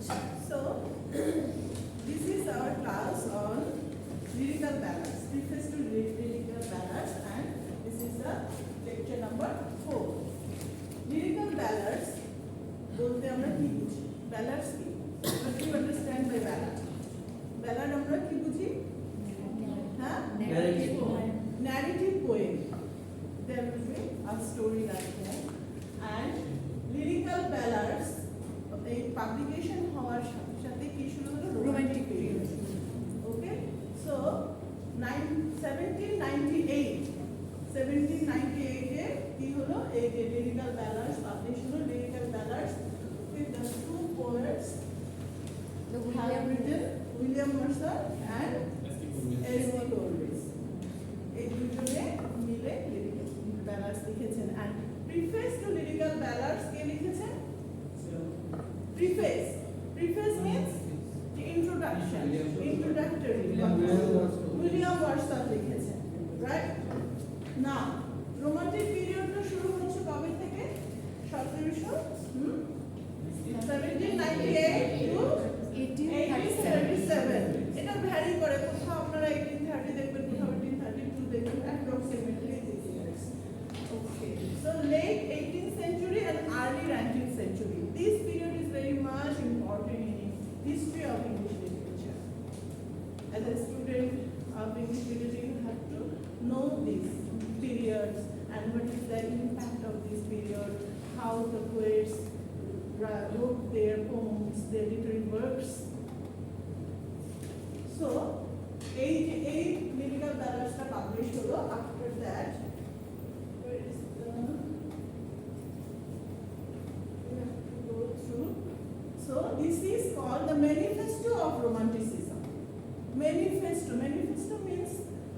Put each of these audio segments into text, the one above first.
So, this is our class on lyrical ballads, preface to lyrical ballads, and this is the lecture number 4. Lyrical ballads, বলতে আমরা কি বুঝি? Ballads কি? What do you understand by ballad? Ballad আমরা কি বুঝি? হ্যাঁ? Narrative poem. There will be a story like that. And lyrical ballads, এই পাবলিকেশন হওয়ার সাথে সাথে কি শুরু হলো? Romantic period. ওকে, সো 1798 এ কি হলো? এই যে লিরিক্যাল ব্যালান্স পাবলিশ হলো। Lyrical ballads with the two poets have written William Mercer and Ernie Corliss. এই দুজনে মিলে লিরিক্যাল ব্যালান্স লিখেছেন। and preface to lyrical ballads কে লিখেছেন? Preface. Preface means the introduction, introductory. William Wordsworth লিখেছেন, right? Now, romantic period টা শুরু হচ্ছে কবে থেকে? 1798 to 1837. এটা ভ্যারি করে, কোথাও আপনারা 1830 দেখবেন, কোথাও 1832 দেখবেন, approximately this years. Okay, so late 18th century and early 19th century. This period is very much important in history of English literature. As a student of English literature, you have to know these periods and what is the impact of this period, how the poets wrote their poems, their literary works. So, এই lyrical ballads টা publish হলো. After that, where is the So this is called the Manifesto of Romanticism. Manifesto means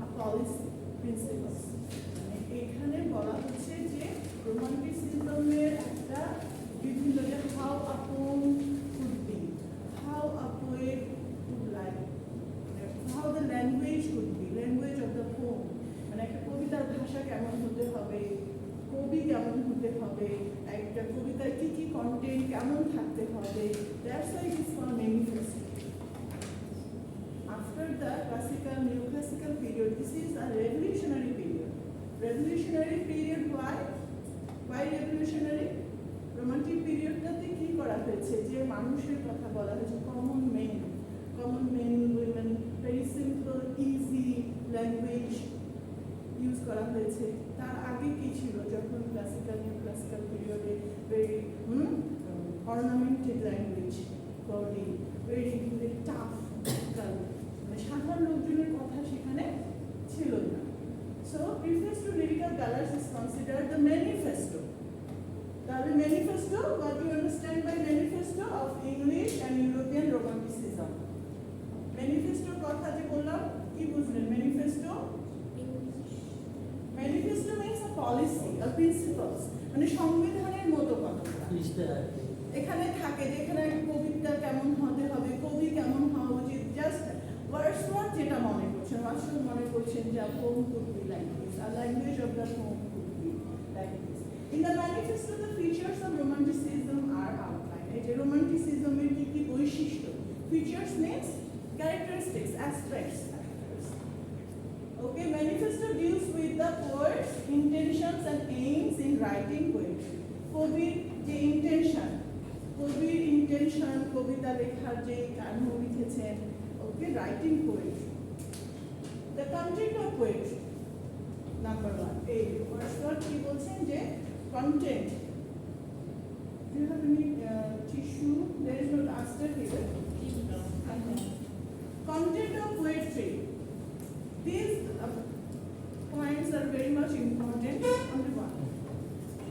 a policy, principles. এখানে বলা হচ্ছে যে রোমান্টিসিজমের একটা বিভিন্ন যে how a poem could be, how a poet could like, how the language could be, language of the poem. মানে একটা কবিতার ভাষা কেমন হতে হবে, কবি কেমন হতে হবে, একটা কবিতার কি কি কন্টেন্ট কেমন থাকতে হবে. That's why it is called manifesto. After the classical, neoclassical period, this is a revolutionary period. Revolutionary period, why? Why revolutionary? Romantic period টাতে কি করা হয়েছে? যে মানুষের কথা বলা হয়েছে, common men, women, very simple, easy language use করা হয়েছে. তার আগে কি ছিল? যখন ক্লাসিক্যাল নিউক্লাসিক্যাল পিরিয়ডে very ornamented language, body, very tough, মানে সাধারণ লোকজনের কথা সেখানে ছিল না. So, preface to lyrical ballads is considered the manifesto. The manifesto, what do you understand by manifesto of English and European Romanticism? Manifesto কথা যে বললাম, কি বুঝলেন? Manifesto means a policy, a principles. মানে সংবিধানের মতো কথা. এখানে থাকে যে এখানে কবিতা কেমন হতে হবে, কবি কেমন হওয়া উচিত, জাস্ট ওয়ার্ডসওয়ার্থ যেটা মনে করছেন, ওয়ার্ডসওয়ার্থ মনে করছেন যে poem could be like this, a language of the poem could be like this. In the manifesto, the features of romanticism are outlined. এই যে রোমান্টিসিজমের কি কি বৈশিষ্ট্য, features means characteristics, aspects. Okay, manifesto deals with the poet's intentions and aims in writing poetry. কবির যে intention, কবিতা লেখার যে কারণ লিখেছেন, okay, writing poetry. The content of poetry, number 1. এই Wordsworth কি বলছেন যে content. Do you have any tissue? There is no duster here. Content of poetry. These points are very much important. Only one.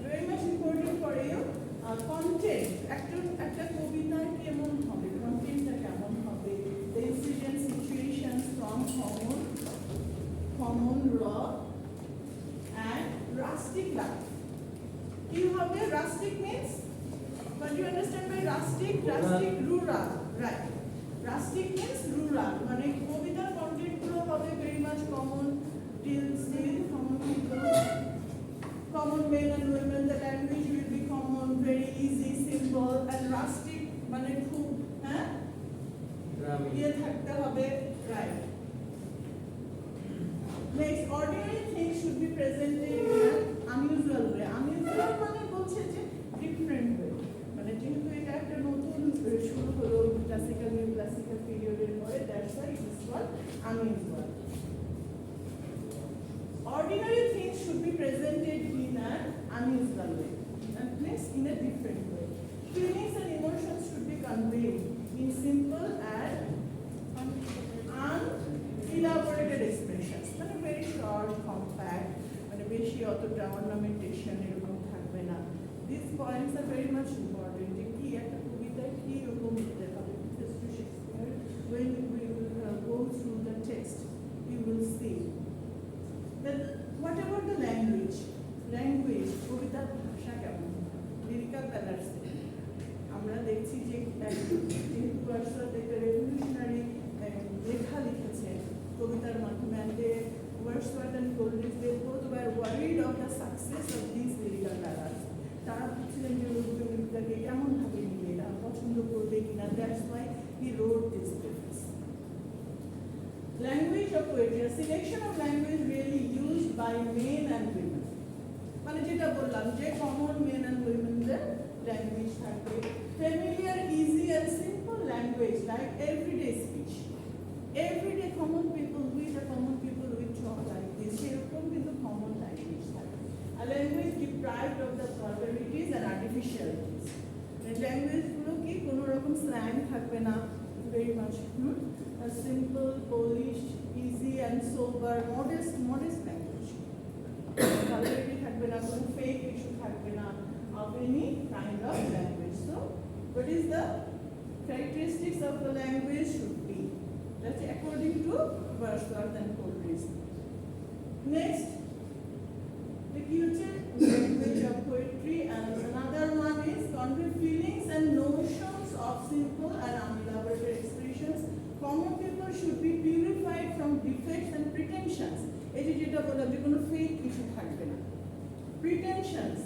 Very much important for you. Content. একটা কবিতার কেমন হবে, কন্টেন্টটা কেমন হবে, the incident situations from common raw and rustic life. কি হবে? Rustic means, what do you understand by rustic? Rustic, rural, right? Rustic means rural. মানে কবিতার কন্টেন্ট গুলো হবে very much common, deals with common people, common men and women. The language will be common, very easy, simple, and rustic মানে খুব হ্যাঁ ইয়ে থাকতে হবে right next ordinary things should be presented in an unusual way unusual মানে বলছে যে different way মানে যেহেতু এটা একটা নতুন শুরু হলো ক্লাসিক্যাল নিউ ক্লাসিক্যাল পিরিয়ডের পরে that's why it is called unusual ordinary things should be presented in an unusual way and next in a different way feelings and emotions should be conveyed in simple and unelaborated expressions মানে very short compact মানে বেশি অতটা ornamentation এরকম থাকবে না these points are very much important যে কি একটা কবিতা কি রকম হতে হবে when we will go through the text you will see that what about the language কবিতার ভাষা কেমন লিরিক্যাল ব্যালান্স আমরা দেখছি যে যেহেতু ওয়ার্ডসওয়ার্থ একটা রেভলিউশনারি লেখা লিখেছেন কবিতার মাধ্যমে and Wordsworth and Coleridge they both were worried of the success of these lyrical ballads তারা ভাবছিলেন যে কবিতাকে কেমন ভাবে নিবে এটা পছন্দ করবে কিনা that's why he wrote this preface language of poetry a selection of language really used by men and women মানে যেটা বললাম যে common men and women there language থাকবে familiar easy and simple language like everyday speech everyday common people with talk like this সেরকম কিন্তু common language থাকবে a language deprived of the vulgarities and artificialities মানে language গুলো কি কোনো রকম slang থাকবে না very much a simple, polished, easy and sober, modest language. Vulgarity থাকবে না, কোনো fake issue থাকবে না of any kind of language. So, what is the characteristics of the language should be? That's according to Wordsworth and Coleridge. Next, the future language of poetry and another one is convey feelings and notions of simple and unelaborated expressions. Common people should be purified from defects and pretensions. এই যে যেটা বললাম যে কোনো fake কিছু থাকবে না pretensions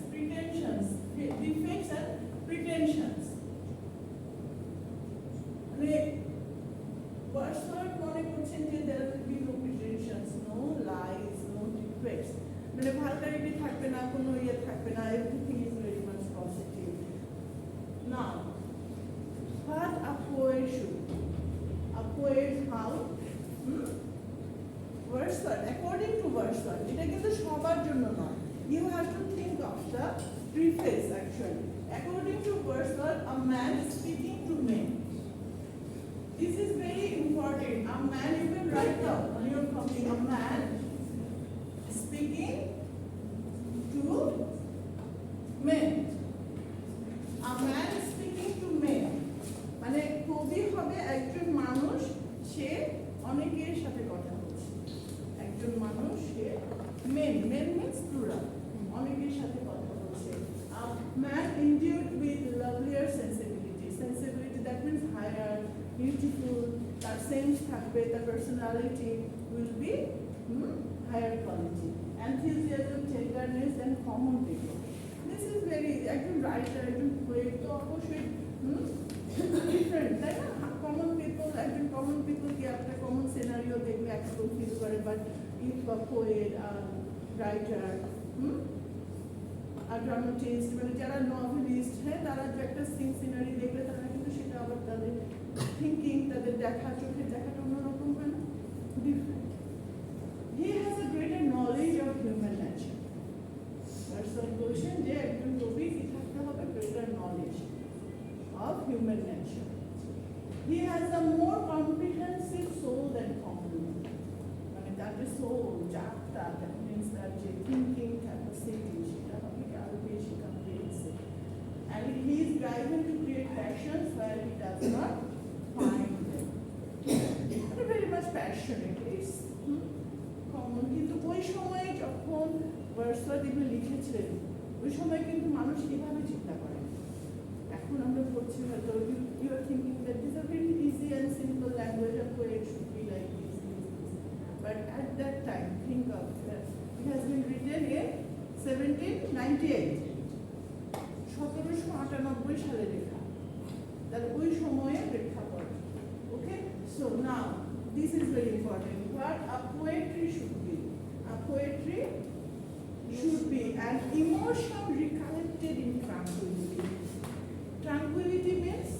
defects and pretensions মানে Wordsworth মনে করছেন যে there will be no pretensions no lies no defects মানে vulgarity থাকবে না কোনো ইয়ে থাকবে না everything is very much positive now what a poet should be a poet how Wordsworth according to Wordsworth এটা কিন্তু সবার জন্য নয় you have to think of the preface actually according to Wordsworth a man speaking to men this is very important a man you can write down on your copy a man speaking to men a man speaking to men মানে কবি হবে একজন মানুষ সে অনেকের সাথে কথা বলছে একজন মানুষ সে men means plural অনেকের সাথে কথা বলছে a man endued with lovelier sensibility that means higher beautiful তার sense থাকবে তার personality will be higher quality enthusiasm tenderness and common people this is very একজন writer একজন poet তো অবশ্যই different তাই না common people একজন common people কি একটা common scenario দেখলে একদম ফিল করে but if a poet a writer a dramatist মানে যারা novelist হ্যাঁ তারা যে একটা সিনারি দেখলে তারা কিন্তু সেটা আবার তাদের thinking তাদের দেখা চোখের দেখাটা অন্যরকম হয় না different he has a greater knowledge of human nature that's the question যে একজন কবি কি থাকতে হবে greater knowledge of human nature he has a more comprehensive soul than common মানে তার যে soul জাতটা that means that যে thinking capacity সেটা হবে আরো বেশি comprehensive and he is driven to create passions where he does not find them very much passionate is common কিন্তু ওই সময়ে যখন Wordsworth এগুলো লিখেছিলেন ওই সময় কিন্তু মানুষ এভাবে চিন্তা করে এখন আমরা পড়ছি হয়তো you are thinking that this is a very easy and simple language of poet should be like this but at that time think of that it has been written in 1798 1798 সালে লেখা তাহলে ওই সময়ে প্রেক্ষাপট। Okay, so now this is very important. What a poetry should be. A poetry should be an emotion recollected in tranquility. Tranquility means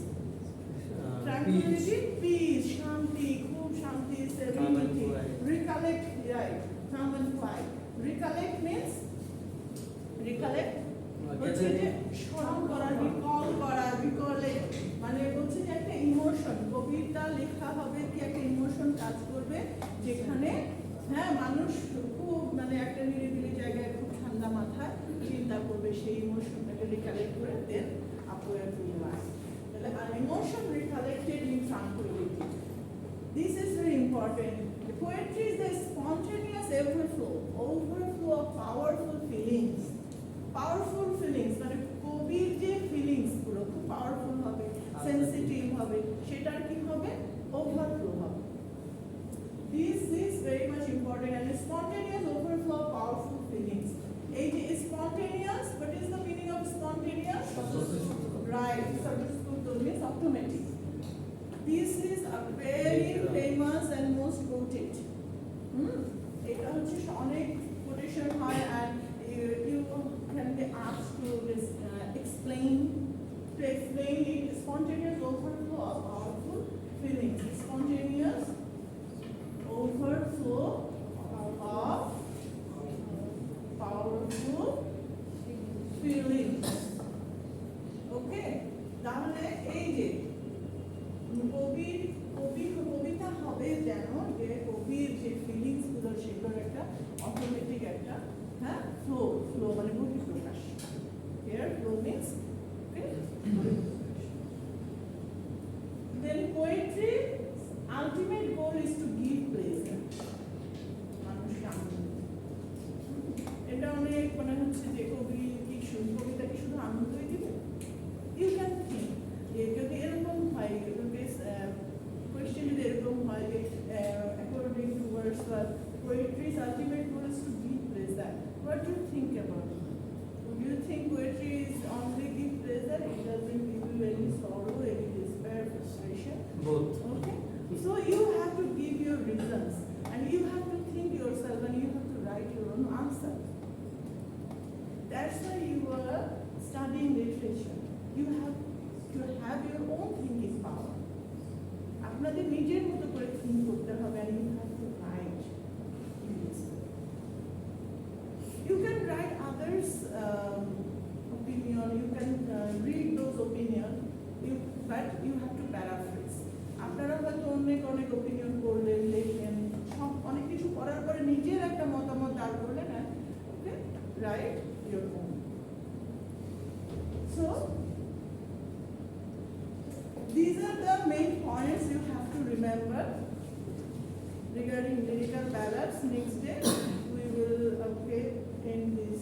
tranquility, peace, shanti, khub shanti, serenity. Recollect, right? Calm and quiet. Recollect means recollect. হচ্ছে যে স্মরণ করা, recall করা, রিকলেক্ট মানে হচ্ছে যে একটা emotion. কবিতা লেখা হবে কি একটা ইমোশন কাজ করবে, যেখানে হ্যাঁ মানুষ খুব মানে একটা নিরিবিলি জায়গায় খুব ঠান্ডা মাথায় চিন্তা করবে, সেই ইমোশনটাকে রিকালেক্ট করে দেন পোয়েট্রি হয়। তাহলে an emotion recollected in tranquility. This is very important. Poetry is the spontaneous overflow of powerful feelings. Powerful feelings মানে কবির যে ফিলিংস গুলো খুব পাওয়ারফুল হবে, সেনসিটিভ হবে, সেটার কি হবে, ওভারফ্লো হবে। This is very much important, and spontaneous overflow of powerful feelings. এই যে spontaneous, what is the meaning of spontaneous? Right, substitute means automatic. This is a very famous and most quoted. এটা হচ্ছে অনেক quotation হয়, and you can be asked to explain it. Spontaneous overflow of powerful feelings. Spontaneous overflow of powerful feelings. Okay, তাহলে এই যে কবিতা হবে যেন যে কবির যে ফিলিংস গুলো সেগুলোর একটা অটোমেটিক একটা হ্যাঁ ফ্লো মানে বহিঃপ্রকাশ। Here flow means okay, then poetry ultimate goal is to give pleasure. মানুষকে আনন্দ, এটা অনেক মানে হচ্ছে যে কবিতা কি শুধু আনন্দই দিবে? You can think যদি এরকম হয়, কোয়েশ্চেন যদি এরকম হয় যে according to Wordsworth, poetry's ultimate goal is to give pleasure. What do you think about it? Do you think poetry is only give pleasure? It doesn't give you any sorrow, any despair, frustration? Both. Okay. So you have to give your reasons, and you have to think yourself, and you have to write your own answer. That's why you are studying literature. You have to have your own thinking power. আপনাদের নিজের মতো করে think করতে হবে, and you have to write in this way. You can write others' opinion, you can read those opinion, but you have to paraphrase. আপনারা হয়তো অনেক opinion করলেন, লেখলেন, সব অনেক কিছু করার পরে নিজের একটা মতামত দাঁড় করলেন, and okay, write your own. So these are the main points you have to remember regarding lyrical ballads. Next day we will end this